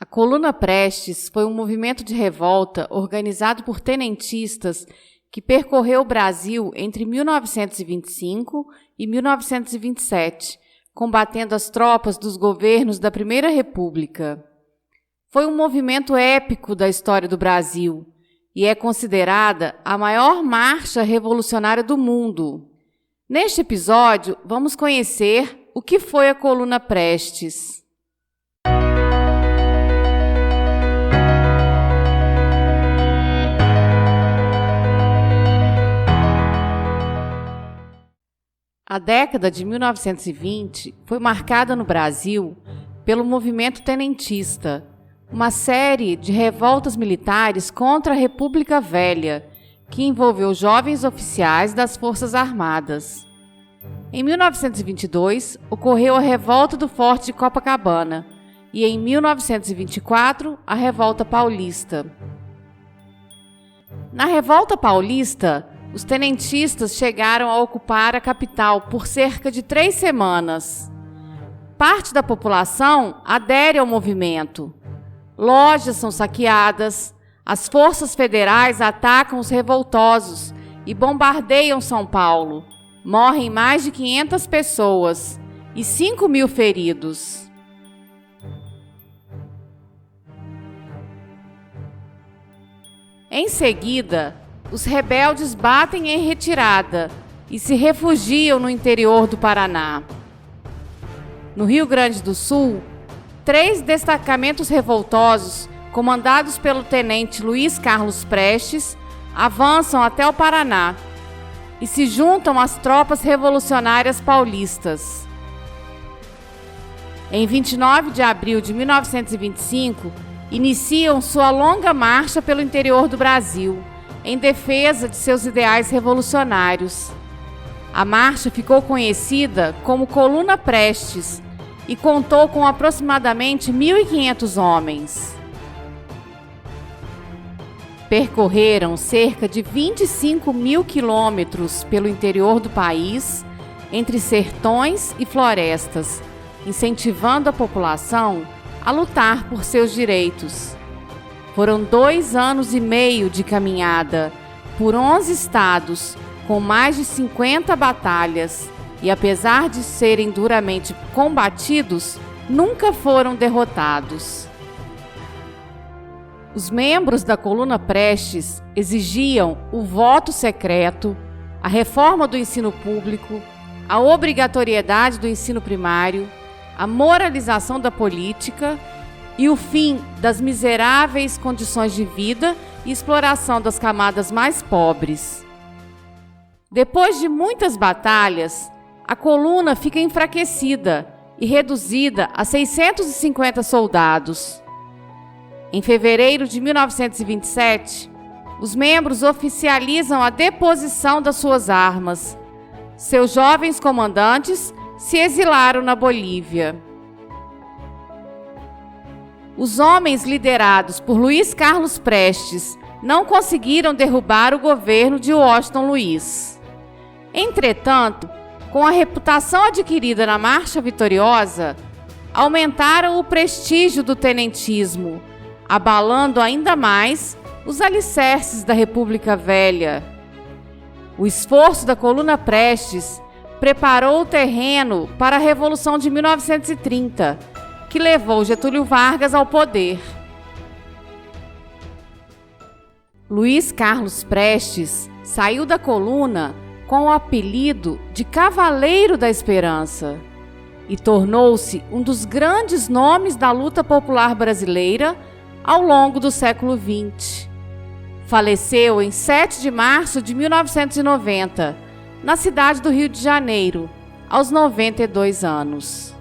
Coluna Prestes foi um movimento de revolta organizado por tenentistas que percorreu o Brasil entre 1925 e 1927, combatendo as tropas dos governos da Primeira República. Foi um movimento épico da história do Brasil e é considerada a maior marcha revolucionária do mundo. Neste episódio, vamos conhecer o que foi a Coluna Prestes. A década de 1920 foi marcada no Brasil pelo movimento tenentista, uma série de revoltas militares contra a República Velha, que envolveu jovens oficiais das Forças Armadas. Em 1922, ocorreu a Revolta do Forte de Copacabana e, em 1924, a Revolta Paulista. Na Revolta Paulista, os tenentistas chegaram a ocupar a capital por cerca de 3 semanas. Parte da população adere ao movimento. Lojas são saqueadas, as forças federais atacam os revoltosos e bombardeiam São Paulo. Morrem mais de 500 pessoas e 5.000 feridos. Em seguida, os rebeldes batem em retirada e se refugiam no interior do Paraná. No Rio Grande do Sul, 3 destacamentos revoltosos, comandados pelo tenente Luiz Carlos Prestes, avançam até o Paraná e se juntam às tropas revolucionárias paulistas. Em 29 de abril de 1925, iniciam sua longa marcha pelo interior do Brasil, em defesa de seus ideais revolucionários. A marcha ficou conhecida como Coluna Prestes e contou com aproximadamente 1.500 homens. Percorreram cerca de 25.000 quilômetros pelo interior do país, entre sertões e florestas, incentivando a população a lutar por seus direitos. Foram 2 anos e meio de caminhada por 11 estados, com mais de 50 batalhas, e apesar de serem duramente combatidos, nunca foram derrotados. Os membros da Coluna Prestes exigiam o voto secreto, a reforma do ensino público, a obrigatoriedade do ensino primário, a moralização da política e o fim das miseráveis condições de vida e exploração das camadas mais pobres. Depois de muitas batalhas, a coluna fica enfraquecida e reduzida a 650 soldados. Em fevereiro de 1927, os membros oficializam a deposição das suas armas. Seus jovens comandantes se exilaram na Bolívia. Os homens liderados por Luiz Carlos Prestes não conseguiram derrubar o governo de Washington Luiz. Entretanto, com a reputação adquirida na Marcha Vitoriosa, aumentaram o prestígio do tenentismo, abalando ainda mais os alicerces da República Velha. O esforço da Coluna Prestes preparou o terreno para a Revolução de 1930, que levou Getúlio Vargas ao poder. Luiz Carlos Prestes saiu da coluna com o apelido de Cavaleiro da Esperança e tornou-se um dos grandes nomes da luta popular brasileira ao longo do século XX. Faleceu em 7 de março de 1990, na cidade do Rio de Janeiro, aos 92 anos.